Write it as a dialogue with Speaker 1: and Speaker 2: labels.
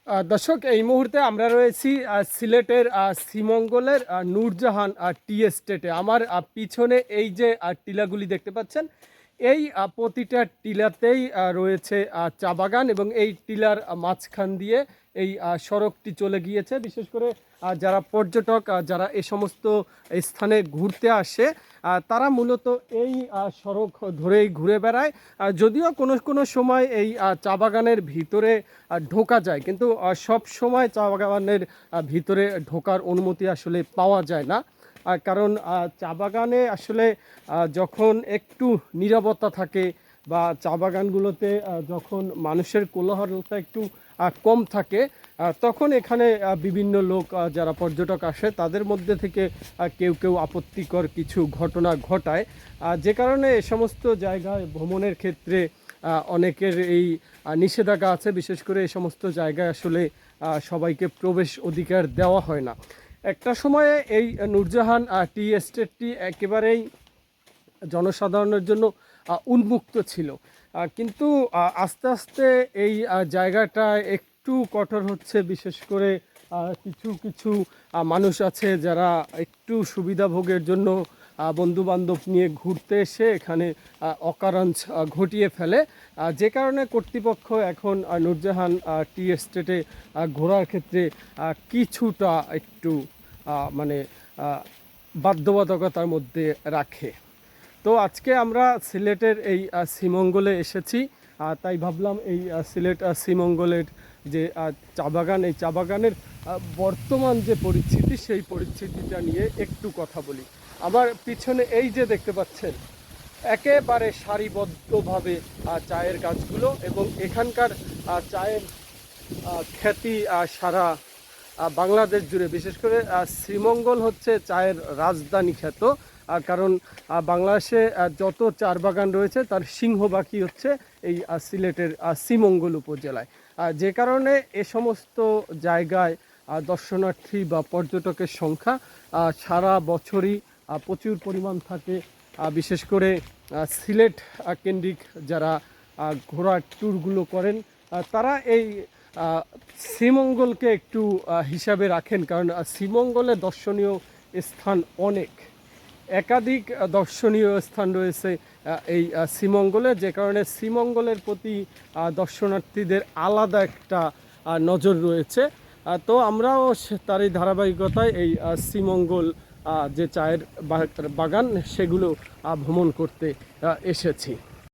Speaker 1: দর্শক, এই মুহূর্তে আমরা রয়েছি সিলেটের শ্রীমঙ্গলের নূরজাহান টি এস্টেটে। আমার পিছনে এই যে টিলাগুলি দেখতে পাচ্ছেন, এই প্রতিটা টিলাতেই রয়েছে চা বাগান, এবং এই টিলার মাঝখান দিয়ে এই সড়কটি চলে গিয়েছে। বিশেষ করে যারা পর্যটক, যারা এ সমস্ত স্থানে ঘুরতে আসে, তারা মূলত এই সড়ক ধরেই ঘুরে বেড়ায়। যদিও কোনো কোনো সময় এই চা বাগানের ভিতরে ঢোকা যায়, কিন্তু সব সময় চা বাগানের ভিতরে ঢোকার অনুমতি আসলে পাওয়া যায় না। কারণ চা বাগানে আসলে যখন একটু নীরবতা থাকে, বা চা বাগানগুলোতে যখন মানুষের কোলাহলতা একটু কম থাকে, তখন এখানে বিভিন্ন লোক, যারা পর্যটক আসে, তাদের মধ্যে থেকে কেউ কেউ আপত্তিকর কিছু ঘটনা ঘটায়, যে কারণে এ সমস্ত জায়গায় ভ্রমণের ক্ষেত্রে অনেকের এই নিষেধাজ্ঞা আছে। বিশেষ করে এই সমস্ত জায়গায় আসলে সবাইকে প্রবেশ অধিকার দেওয়া হয় না। একটা সময়ে এই নূরজাহান টি এস্টেটটি একেবারেই জনসাধারণের জন্য উন্মুক্ত ছিল, কিন্তু আস্তে আস্তে এই জায়গাটা একটু কঠোর হচ্ছে। বিশেষ করে কিছু কিছু মানুষ আছে যারা একটু সুবিধাভোগের জন্য বন্ধু বান্ধব নিয়ে ঘুরতে এসে এখানে অকারণ ঘটিয়ে ফেলে, যে কারণে কর্তৃপক্ষ এখন নূরজাহান টি এস্টেটে ঘোরার ক্ষেত্রে কিছুটা একটু মানে বাধ্যবাধকতার মধ্যে রাখে। তো আজকে আমরা সিলেটের এই শ্রীমঙ্গলে এসেছি, তাই ভাবলাম এই সিলেট শ্রীমঙ্গলের যে চা বাগান, এই চা বাগানের বর্তমান যে পরিস্থিতি, সেই পরিস্থিতিটা নিয়ে একটু কথা বলি। আমার পিছনে এই যে দেখতে পাচ্ছেন, একেবারে সারিবদ্ধভাবে চায়ের গাছগুলো, এবং এখানকার চায়ের খ্যাতি সারা বাংলাদেশ জুড়ে। বিশেষ করে শ্রীমঙ্গল হচ্ছে চায়ের রাজধানী খ্যাত, কারণ বাংলাদেশে যত চার বাগান রয়েছে তার সিংহভাগই হচ্ছে এই সিলেটের শ্রীমঙ্গল উপজেলায়, যে কারণে এ সমস্ত জায়গায় দর্শনার্থী বা পর্যটকের সংখ্যা সারা বছরই প্রচুর পরিমাণ থাকে। বিশেষ করে সিলেট কেন্দ্রিক যারা ঘোরার ট্যুরগুলো করেন, তারা এই শ্রীমঙ্গলকে একটু হিসাবে রাখেন, কারণ শ্রীমঙ্গলে দর্শনীয় স্থান অনেক, একাধিক দর্শনীয় স্থান রয়েছে এই শ্রীমঙ্গলে, যে কারণে শ্রীমঙ্গলের প্রতি দর্শনার্থীদের আলাদা একটা নজর রয়েছে। তো আমরাও তারই ধারাবাহিকতায় এই শ্রীমঙ্গল যে চায়ের বাগান, সেগুলো ভ্রমণ করতে এসেছি।